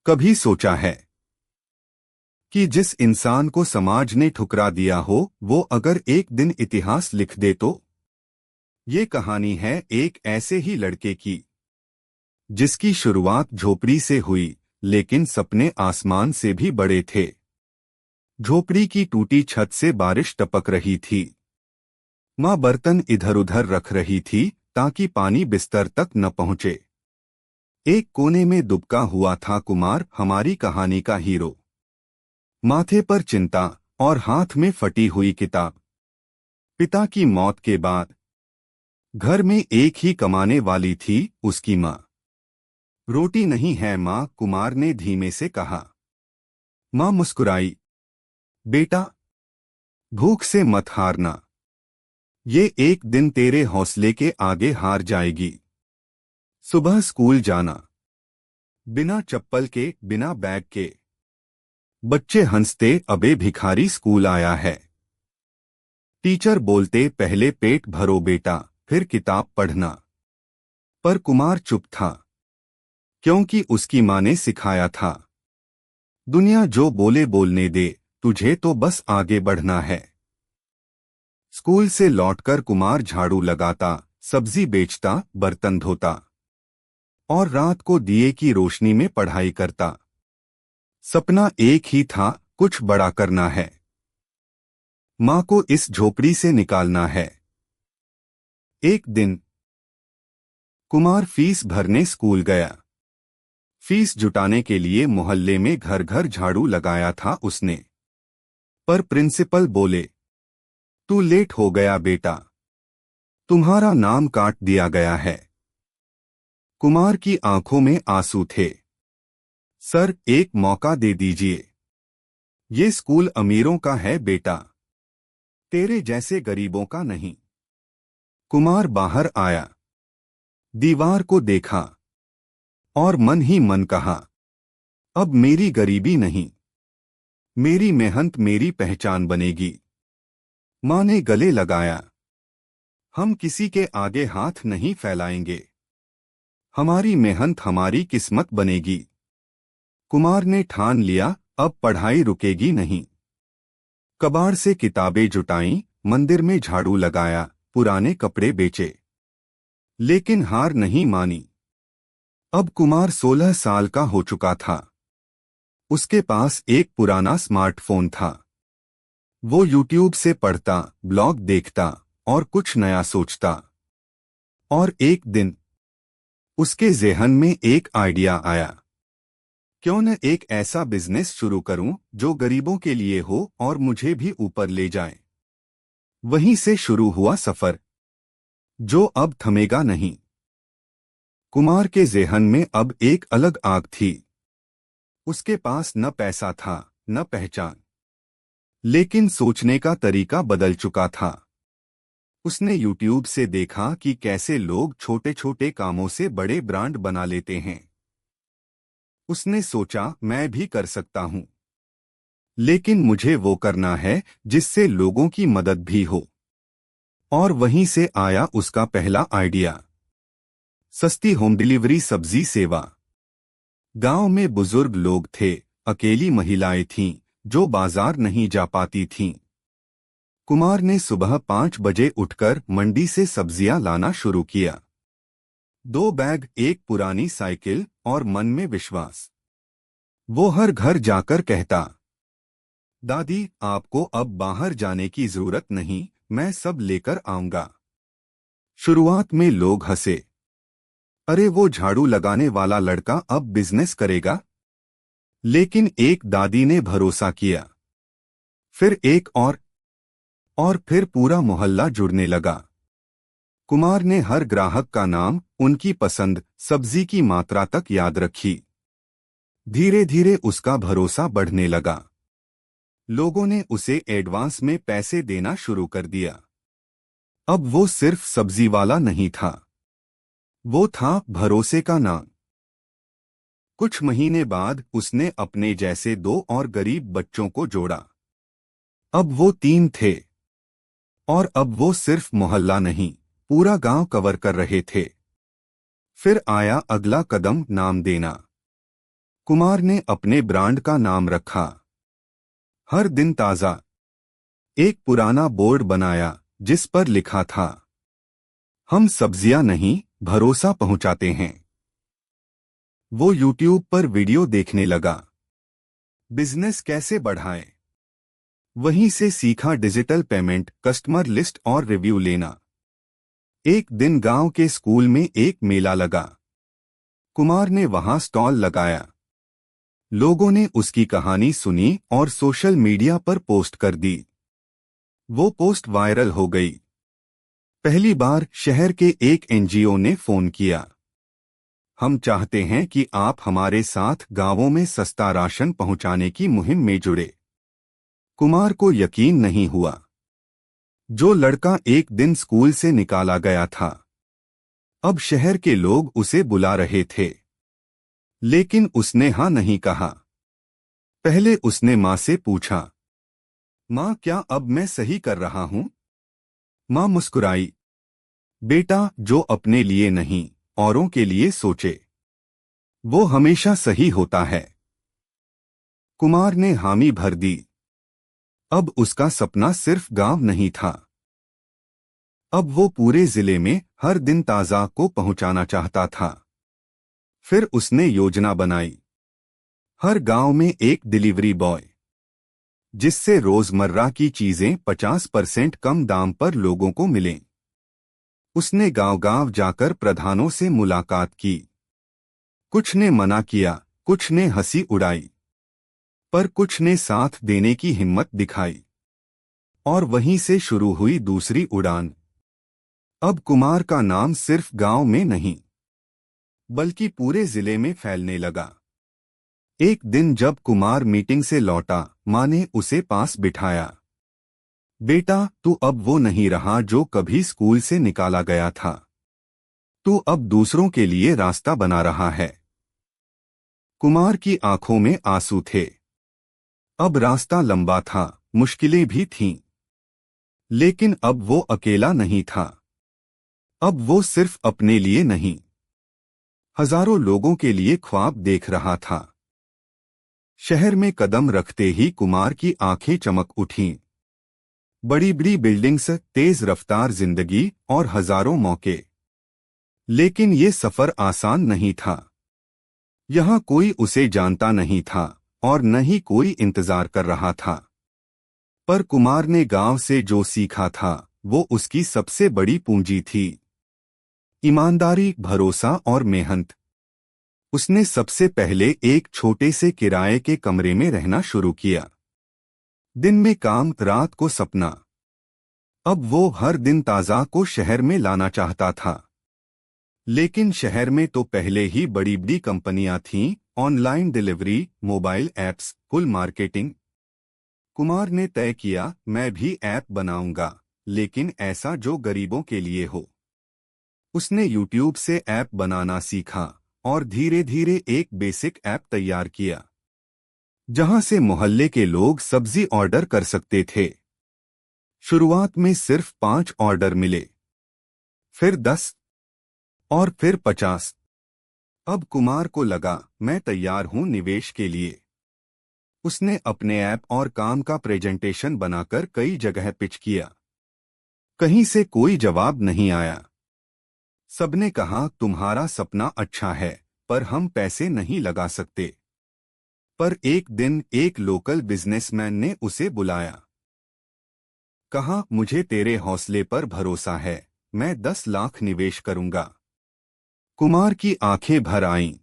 कभी सोचा है कि जिस इंसान को समाज ने ठुकरा दिया हो वो अगर एक दिन इतिहास लिख दे तो? ये कहानी है एक ऐसे ही लड़के की जिसकी शुरुआत झोपड़ी से हुई, लेकिन सपने आसमान से भी बड़े थे। झोपड़ी की टूटी छत से बारिश टपक रही थी। माँ बर्तन इधर उधर रख रही थी ताकि पानी बिस्तर तक न पहुंचे। एक कोने में दुबका हुआ था कुमार, हमारी कहानी का हीरो। माथे पर चिंता और हाथ में फटी हुई किताब। पिता की मौत के बाद घर में एक ही कमाने वाली थी, उसकी माँ। रोटी नहीं है माँ, कुमार ने धीमे से कहा। माँ मुस्कुराई। बेटा, भूख से मत हारना। ये एक दिन तेरे हौसले के आगे हार जाएगी। सुबह स्कूल जाना, बिना चप्पल के, बिना बैग के। बच्चे हंसते, अबे भिखारी स्कूल आया है। टीचर बोलते, पहले पेट भरो बेटा, फिर किताब पढ़ना। पर कुमार चुप था, क्योंकि उसकी माँ ने सिखाया था, दुनिया जो बोले बोलने दे, तुझे तो बस आगे बढ़ना है। स्कूल से लौटकर कुमार झाड़ू लगाता, सब्जी बेचता, बर्तन धोता और रात को दिए की रोशनी में पढ़ाई करता। सपना एक ही था, कुछ बड़ा करना है। माँ को इस झोपड़ी से निकालना है। एक दिन कुमार फीस भरने स्कूल गया। फीस जुटाने के लिए मोहल्ले में घर घर झाड़ू लगाया था उसने। पर प्रिंसिपल बोले, तू लेट हो गया बेटा, तुम्हारा नाम काट दिया गया है। कुमार की आंखों में आंसू थे। सर, एक मौका दे दीजिए। ये स्कूल अमीरों का है बेटा, तेरे जैसे गरीबों का नहीं। कुमार बाहर आया, दीवार को देखा और मन ही मन कहा, अब मेरी गरीबी नहीं, मेरी मेहनत मेरी पहचान बनेगी। माँ ने गले लगाया, हम किसी के आगे हाथ नहीं फैलाएंगे, हमारी मेहनत हमारी किस्मत बनेगी। कुमार ने ठान लिया, अब पढ़ाई रुकेगी नहीं। कबाड़ से किताबें जुटाईं, मंदिर में झाड़ू लगाया, पुराने कपड़े बेचे। लेकिन हार नहीं मानी। अब कुमार 16 साल का हो चुका था। उसके पास एक पुराना स्मार्टफोन था। वो यूट्यूब से पढ़ता, ब्लॉग देखता और कुछ नया सोचता। और एक दिन उसके ज़हन में एक आइडिया आया, क्यों न एक ऐसा बिजनेस शुरू करूं जो गरीबों के लिए हो और मुझे भी ऊपर ले जाए। वहीं से शुरू हुआ सफर, जो अब थमेगा नहीं। कुमार के ज़हन में अब एक अलग आग थी। उसके पास न पैसा था, न पहचान, लेकिन सोचने का तरीका बदल चुका था। उसने यूट्यूब से देखा कि कैसे लोग छोटे छोटे कामों से बड़े ब्रांड बना लेते हैं। उसने सोचा, मैं भी कर सकता हूं, लेकिन मुझे वो करना है जिससे लोगों की मदद भी हो। और वहीं से आया उसका पहला आइडिया, सस्ती होम डिलीवरी सब्जी सेवा। गांव में बुजुर्ग लोग थे, अकेली महिलाएं थीं जो बाजार नहीं जा पाती थीं। कुमार ने सुबह 5 बजे उठकर मंडी से सब्जियां लाना शुरू किया। 2 बैग, एक पुरानी साइकिल और मन में विश्वास। वो हर घर जाकर कहता, दादी, आपको अब बाहर जाने की जरूरत नहीं, मैं सब लेकर आऊंगा। शुरुआत में लोग हंसे, अरे वो झाड़ू लगाने वाला लड़का अब बिजनेस करेगा। लेकिन एक दादी ने भरोसा किया, फिर एक और फिर पूरा मोहल्ला जुड़ने लगा। कुमार ने हर ग्राहक का नाम, उनकी पसंद, सब्जी की मात्रा तक याद रखी। धीरे धीरे उसका भरोसा बढ़ने लगा। लोगों ने उसे एडवांस में पैसे देना शुरू कर दिया। अब वो सिर्फ सब्जी वाला नहीं था, वो था भरोसे का नाम। कुछ महीने बाद उसने अपने जैसे 2 और गरीब बच्चों को जोड़ा। अब वो 3 थे। और अब वो सिर्फ मोहल्ला नहीं, पूरा गांव कवर कर रहे थे। फिर आया अगला कदम, नाम देना। कुमार ने अपने ब्रांड का नाम रखा हर दिन ताजा। एक पुराना बोर्ड बनाया जिस पर लिखा था, हम सब्जियां नहीं, भरोसा पहुंचाते हैं। वो यूट्यूब पर वीडियो देखने लगा, बिजनेस कैसे बढ़ाएं। वहीं से सीखा डिजिटल पेमेंट, कस्टमर लिस्ट और रिव्यू लेना। एक दिन गांव के स्कूल में एक मेला लगा। कुमार ने वहां स्टॉल लगाया। लोगों ने उसकी कहानी सुनी और सोशल मीडिया पर पोस्ट कर दी। वो पोस्ट वायरल हो गई। पहली बार शहर के एक एनजीओ ने फोन किया, हम चाहते हैं कि आप हमारे साथ गांवों में सस्ता राशन पहुंचाने की मुहिम में जुड़े। कुमार को यकीन नहीं हुआ। जो लड़का एक दिन स्कूल से निकाला गया था, अब शहर के लोग उसे बुला रहे थे। लेकिन उसने हाँ नहीं कहा। पहले उसने माँ से पूछा, माँ क्या अब मैं सही कर रहा हूं? माँ मुस्कुराई, बेटा जो अपने लिए नहीं औरों के लिए सोचे वो हमेशा सही होता है। कुमार ने हामी भर दी। अब उसका सपना सिर्फ गांव नहीं था, अब वो पूरे जिले में हर दिन ताजा को पहुंचाना चाहता था। फिर उसने योजना बनाई, हर गांव में एक डिलीवरी बॉय, जिससे रोजमर्रा की चीजें 50% कम दाम पर लोगों को मिलें। उसने गांव-गांव जाकर प्रधानों से मुलाकात की। कुछ ने मना किया, कुछ ने हंसी उड़ाई, पर कुछ ने साथ देने की हिम्मत दिखाई। और वहीं से शुरू हुई दूसरी उड़ान। अब कुमार का नाम सिर्फ गांव में नहीं, बल्कि पूरे जिले में फैलने लगा। एक दिन जब कुमार मीटिंग से लौटा, माँ ने उसे पास बिठाया। बेटा तू अब वो नहीं रहा जो कभी स्कूल से निकाला गया था। तू अब दूसरों के लिए रास्ता बना रहा है। कुमार की आंखों में आंसू थे। अब रास्ता लंबा था, मुश्किलें भी थीं। लेकिन अब वो अकेला नहीं था। अब वो सिर्फ अपने लिए नहीं, हजारों लोगों के लिए ख्वाब देख रहा था। शहर में कदम रखते ही कुमार की आंखें चमक उठीं। बड़ी बड़ी बिल्डिंग्स, तेज रफ्तार जिंदगी और हजारों मौके। लेकिन ये सफर आसान नहीं था। यहाँ कोई उसे जानता नहीं था और न ही कोई इंतजार कर रहा था। पर कुमार ने गांव से जो सीखा था वो उसकी सबसे बड़ी पूंजी थी। ईमानदारी, भरोसा और मेहनत। उसने सबसे पहले एक छोटे से किराए के कमरे में रहना शुरू किया। दिन में काम, रात को सपना। अब वो हर दिन ताजा को शहर में लाना चाहता था। लेकिन शहर में तो पहले ही बड़ी बड़ी कंपनियां थीं, ऑनलाइन डिलीवरी, मोबाइल ऐप्स, कुल मार्केटिंग। कुमार ने तय किया, मैं भी ऐप बनाऊंगा, लेकिन ऐसा जो गरीबों के लिए हो। उसने यूट्यूब से ऐप बनाना सीखा और धीरे धीरे एक बेसिक ऐप तैयार किया, जहां से मोहल्ले के लोग सब्जी ऑर्डर कर सकते थे। शुरुआत में सिर्फ 5 ऑर्डर मिले, फिर 10 और फिर 50। अब कुमार को लगा, मैं तैयार हूं निवेश के लिए। उसने अपने ऐप और काम का प्रेजेंटेशन बनाकर कई जगह पिच किया। कहीं से कोई जवाब नहीं आया। सबने कहा, तुम्हारा सपना अच्छा है, पर हम पैसे नहीं लगा सकते। पर एक दिन एक लोकल बिजनेसमैन ने उसे बुलाया। कहा, मुझे तेरे हौसले पर भरोसा है, मैं 10 लाख निवेश करूंगा। कुमार की आंखें भर आईं।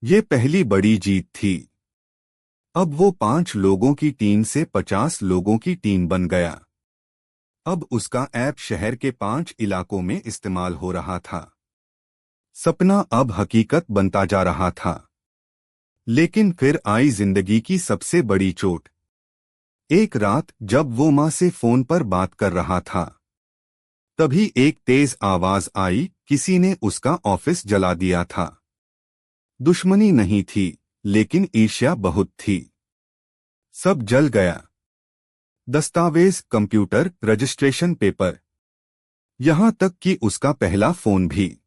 ये पहली बड़ी जीत थी। अब वो 5 लोगों की टीम से 50 लोगों की टीम बन गया। अब उसका ऐप शहर के 5 इलाकों में इस्तेमाल हो रहा था। सपना अब हकीकत बनता जा रहा था। लेकिन फिर आई जिंदगी की सबसे बड़ी चोट। एक रात जब वो माँ से फोन पर बात कर रहा था, तभी एक तेज आवाज आई, किसी ने उसका ऑफिस जला दिया था। दुश्मनी नहीं थी, लेकिन ईर्ष्या बहुत थी। सब जल गया। दस्तावेज, कंप्यूटर, रजिस्ट्रेशन पेपर, यहां तक कि उसका पहला फोन भी।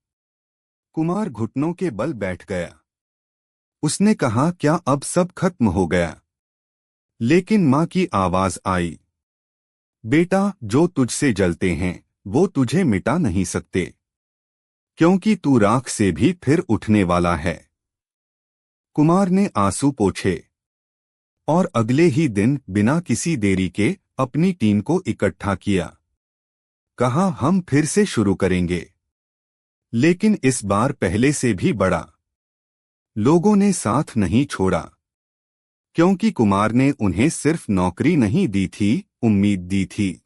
कुमार घुटनों के बल बैठ गया। उसने कहा, क्या अब सब खत्म हो गया? लेकिन माँ की आवाज आई, बेटा, जो तुझसे जलते हैं वो तुझे मिटा नहीं सकते, क्योंकि तू राख से भी फिर उठने वाला है। कुमार ने आंसू पोंछे और अगले ही दिन बिना किसी देरी के अपनी टीम को इकट्ठा किया। कहा, हम फिर से शुरू करेंगे, लेकिन इस बार पहले से भी बड़ा। लोगों ने साथ नहीं छोड़ा, क्योंकि कुमार ने उन्हें सिर्फ नौकरी नहीं दी थी, उम्मीद दी थी।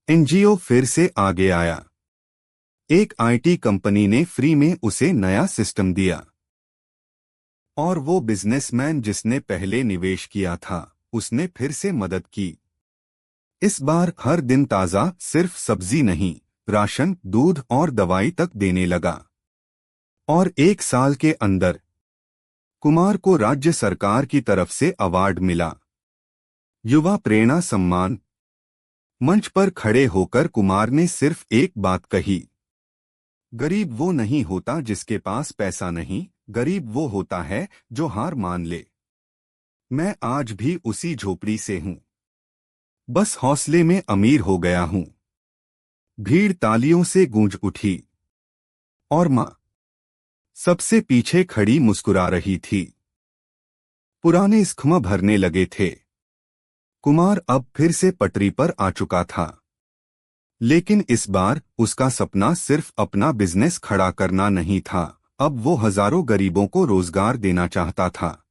एनजीओ फिर से आगे आया। एक आईटी कंपनी ने फ्री में उसे नया सिस्टम दिया, और वो बिजनेसमैन जिसने पहले निवेश किया था, उसने फिर से मदद की। इस बार हर दिन ताज़ा सिर्फ सब्जी नहीं, राशन, दूध और दवाई तक देने लगा। और 1 साल के अंदर कुमार को राज्य सरकार की तरफ से अवार्ड मिला, युवा प्रेरणा सम्मान। मंच पर खड़े होकर कुमार ने सिर्फ एक बात कही, गरीब वो नहीं होता जिसके पास पैसा नहीं, गरीब वो होता है जो हार मान ले। मैं आज भी उसी झोपड़ी से हूं, बस हौसले में अमीर हो गया हूं। भीड़ तालियों से गूंज उठी, और मां सबसे पीछे खड़ी मुस्कुरा रही थी। पुराने स्ख्म भरने लगे थे। कुमार अब फिर से पटरी पर आ चुका था, लेकिन इस बार उसका सपना सिर्फ अपना बिजनेस खड़ा करना नहीं था, अब वो हजारों गरीबों को रोजगार देना चाहता था।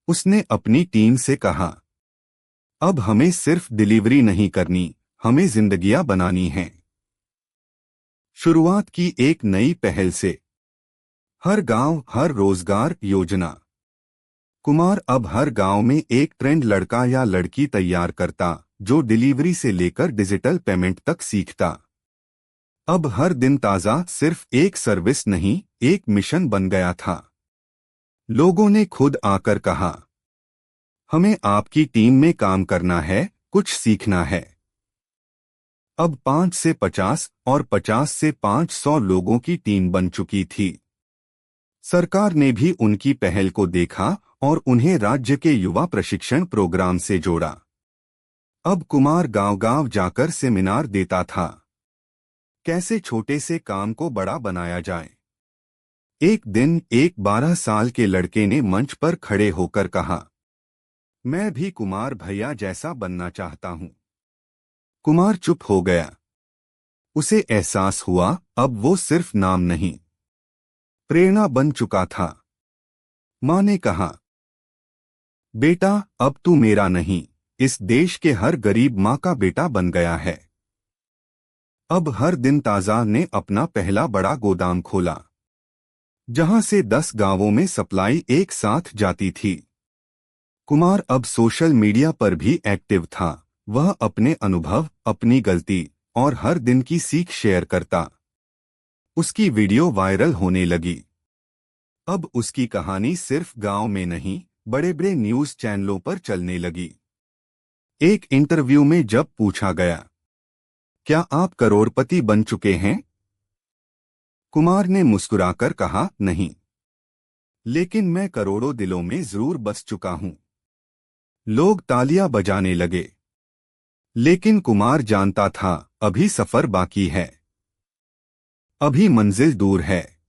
उसने अपनी टीम से कहा, अब हमें सिर्फ डिलीवरी नहीं करनी, हमें जिंदगियां बनानी हैं। शुरुआत की एक नई पहल से, हर गांव हर रोजगार योजना। कुमार अब हर गांव में एक ट्रेंड लड़का या लड़की तैयार करता, जो डिलीवरी से लेकर डिजिटल पेमेंट तक सीखता। अब हर दिन ताज़ा सिर्फ एक सर्विस नहीं, एक मिशन बन गया था। लोगों ने खुद आकर कहा, हमें आपकी टीम में काम करना है, कुछ सीखना है। अब 5 से 50 और 50 से 500 लोगों की टीम बन चुकी थी। सरकार ने भी उनकी पहल को देखा और उन्हें राज्य के युवा प्रशिक्षण प्रोग्राम से जोड़ा। अब कुमार गांव-गांव जाकर सेमिनार देता था, कैसे छोटे से काम को बड़ा बनाया जाए। एक दिन एक 12 साल के लड़के ने मंच पर खड़े होकर कहा, मैं भी कुमार भैया जैसा बनना चाहता हूं। कुमार चुप हो गया। उसे एहसास हुआ, अब वो सिर्फ नाम नहीं, प्रेरणा बन चुका था। मां ने कहा, बेटा, अब तू मेरा नहीं, इस देश के हर गरीब मां का बेटा बन गया है। अब हर दिन ताज़ा ने अपना पहला बड़ा गोदाम खोला, जहां से 10 गांवों में सप्लाई एक साथ जाती थी। कुमार अब सोशल मीडिया पर भी एक्टिव था। वह अपने अनुभव, अपनी गलती और हर दिन की सीख शेयर करता। उसकी वीडियो वायरल होने लगी। अब उसकी कहानी सिर्फ गांव में नहीं, बड़े-बड़े न्यूज चैनलों पर चलने लगी। एक इंटरव्यू में जब पूछा गया, क्या आप करोड़पति बन चुके हैं? कुमार ने मुस्कुराकर कहा, नहीं, लेकिन मैं करोड़ों दिलों में जरूर बस चुका हूं। लोग तालियां बजाने लगे, लेकिन कुमार जानता था, अभी सफर बाकी है, अभी मंजिल दूर है।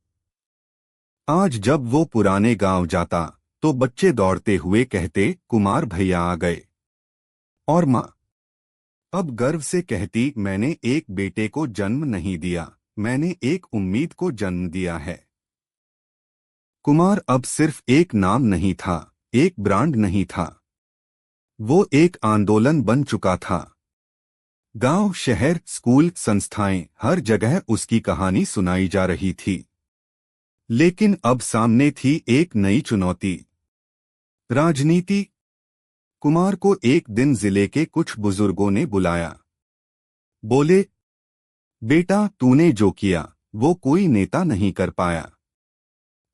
आज जब वो पुराने गांव जाता, तो बच्चे दौड़ते हुए कहते, कुमार भैया आ गए। और मां अब गर्व से कहती, मैंने एक बेटे को जन्म नहीं दिया, मैंने एक उम्मीद को जन्म दिया है। कुमार अब सिर्फ एक नाम नहीं था, एक ब्रांड नहीं था, वो एक आंदोलन बन चुका था। गांव, शहर, स्कूल, संस्थाएं, हर जगह उसकी कहानी सुनाई जा रही थी। लेकिन अब सामने थी एक नई चुनौती, राजनीति। कुमार को एक दिन जिले के कुछ बुजुर्गों ने बुलाया। बोले, बेटा, तूने जो किया वो कोई नेता नहीं कर पाया,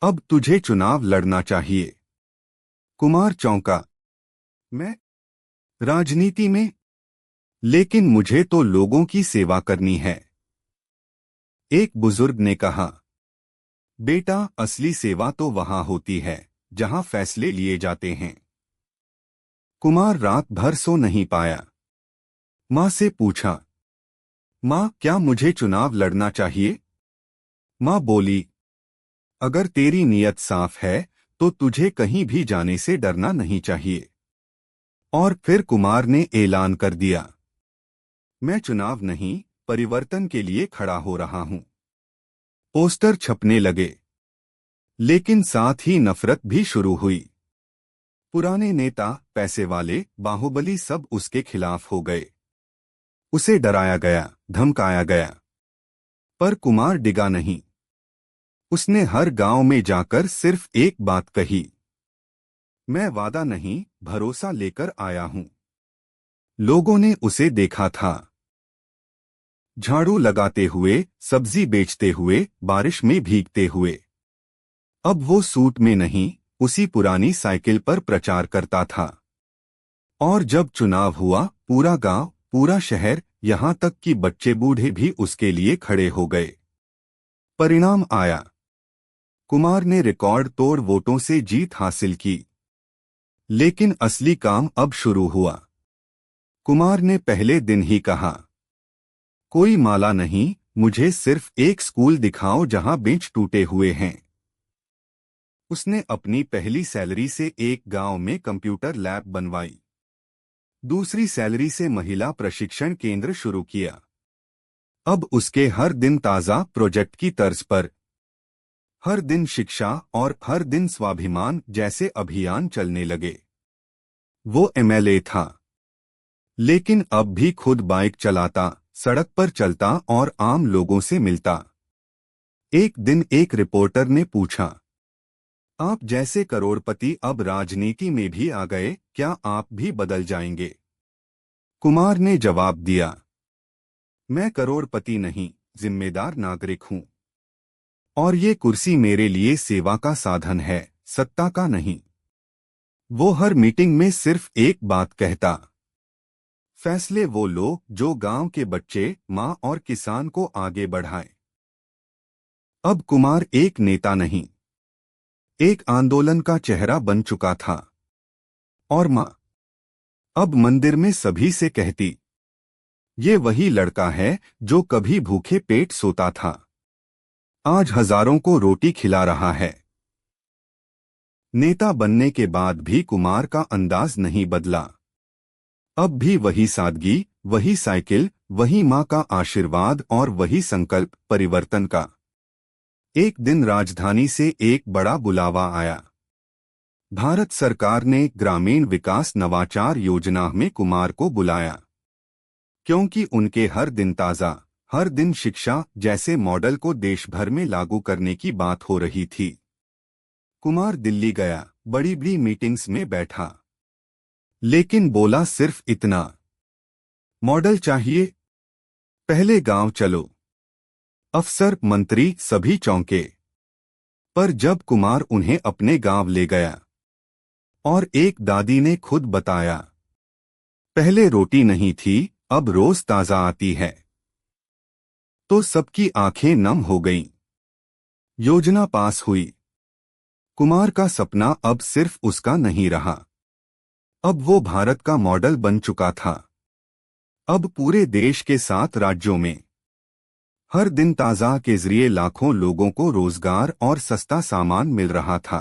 अब तुझे चुनाव लड़ना चाहिए। कुमार चौंका, मैं राजनीति में? लेकिन मुझे तो लोगों की सेवा करनी है। एक बुजुर्ग ने कहा, बेटा, असली सेवा तो वहां होती है जहां फैसले लिए जाते हैं। कुमार रात भर सो नहीं पाया। माँ से पूछा, माँ क्या मुझे चुनाव लड़ना चाहिए? माँ बोली, अगर तेरी नीयत साफ है तो तुझे कहीं भी जाने से डरना नहीं चाहिए। और फिर कुमार ने ऐलान कर दिया, मैं चुनाव नहीं, परिवर्तन के लिए खड़ा हो रहा हूं। पोस्टर छपने लगे, लेकिन साथ ही नफरत भी शुरू हुई। पुराने नेता, पैसे वाले, बाहुबली सब उसके खिलाफ हो गए। उसे डराया गया, धमकाया गया। पर कुमार डिगा नहीं। उसने हर गांव में जाकर सिर्फ एक बात कही, मैं वादा नहीं, भरोसा लेकर आया हूं। लोगों ने उसे देखा था, झाड़ू लगाते हुए, सब्जी बेचते हुए, बारिश में भीगते हुए। अब वो सूट में नहीं, उसी पुरानी साइकिल पर प्रचार करता था। और जब चुनाव हुआ, पूरा गांव, पूरा शहर, यहां तक कि बच्चे बूढ़े भी उसके लिए खड़े हो गए। परिणाम आया, कुमार ने रिकॉर्ड तोड़ वोटों से जीत हासिल की। लेकिन असली काम अब शुरू हुआ। कुमार ने पहले दिन ही कहा, कोई माला नहीं, मुझे सिर्फ एक स्कूल दिखाओ जहां बेंच टूटे हुए हैं। उसने अपनी पहली सैलरी से एक गांव में कंप्यूटर लैब बनवाई। दूसरी सैलरी से महिला प्रशिक्षण केंद्र शुरू किया। अब उसके हर दिन ताज़ा प्रोजेक्ट की तर्ज पर, हर दिन शिक्षा और हर दिन स्वाभिमान जैसे अभियान चलने लगे। वो एमएलए था, लेकिन अब भी खुद बाइक चलाता, सड़क पर चलता और आम लोगों से मिलता। एक दिन एक रिपोर्टर ने पूछा, आप जैसे करोड़पति अब राजनीति में भी आ गए, क्या आप भी बदल जाएंगे? कुमार ने जवाब दिया, मैं करोड़पति नहीं, जिम्मेदार नागरिक हूं। और ये कुर्सी मेरे लिए सेवा का साधन है, सत्ता का नहीं। वो हर मीटिंग में सिर्फ एक बात कहता, फैसले वो लो जो गांव के बच्चे, मां और किसान को आगे बढ़ाएं। अब कुमार एक नेता नहीं, एक आंदोलन का चेहरा बन चुका था। और मां अब मंदिर में सभी से कहती, ये वही लड़का है जो कभी भूखे पेट सोता था, आज हजारों को रोटी खिला रहा है। नेता बनने के बाद भी कुमार का अंदाज नहीं बदला। अब भी वही सादगी, वही साइकिल, वही मां का आशीर्वाद और वही संकल्प परिवर्तन का। एक दिन राजधानी से एक बड़ा बुलावा आया। भारत सरकार ने ग्रामीण विकास नवाचार योजना में कुमार को बुलाया, क्योंकि उनके हर दिन ताज़ा, हर दिन शिक्षा जैसे मॉडल को देश भर में लागू करने की बात हो रही थी। कुमार दिल्ली गया, बड़ी बड़ी मीटिंग्स में बैठा, लेकिन बोला सिर्फ इतना, मॉडल चाहिए, पहले गांव चलो। अफसर, मंत्री सभी चौंके। पर जब कुमार उन्हें अपने गांव ले गया और एक दादी ने खुद बताया, पहले रोटी नहीं थी, अब रोज ताजा आती है, तो सबकी आंखें नम हो गईं। योजना पास हुई। कुमार का सपना अब सिर्फ उसका नहीं रहा, अब वो भारत का मॉडल बन चुका था। अब पूरे देश के 7 राज्यों में हर दिन ताज़ा के जरिए लाखों लोगों को रोजगार और सस्ता सामान मिल रहा था।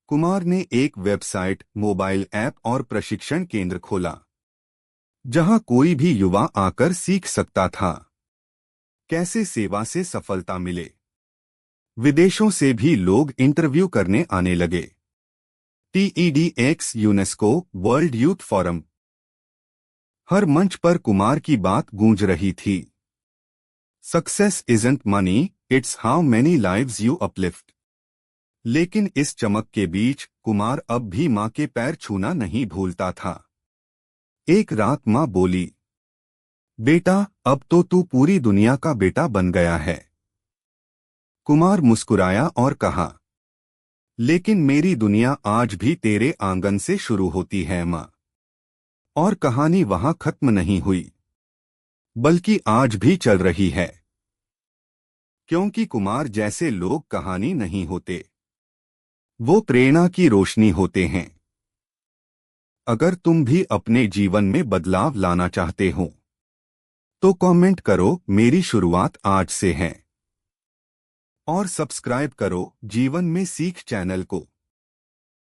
कुमार ने एक वेबसाइट, मोबाइल ऐप और प्रशिक्षण केंद्र खोला, जहां कोई भी युवा आकर सीख सकता था कैसे सेवा से सफलता मिले। विदेशों से भी लोग इंटरव्यू करने आने लगे। TEDx, UNESCO, world youth forum, हर मंच पर कुमार की बात गूंज रही थी। Success isn't money, it's how many lives you uplift. लेकिन इस चमक के बीच कुमार अब भी मां के पैर छूना नहीं भूलता था। एक रात मां बोली, बेटा अब तो तू पूरी दुनिया का बेटा बन गया है। कुमार मुस्कुराया और कहा, लेकिन मेरी दुनिया आज भी तेरे आंगन से शुरू होती है मां। और कहानी वहां खत्म नहीं हुई, बल्कि आज भी चल रही है। क्योंकि कुमार जैसे लोग कहानी नहीं होते, वो प्रेरणा की रोशनी होते हैं। अगर तुम भी अपने जीवन में बदलाव लाना चाहते हो तो कमेंट करो, मेरी शुरुआत आज से है, और सब्सक्राइब करो जीवन में सीख चैनल को।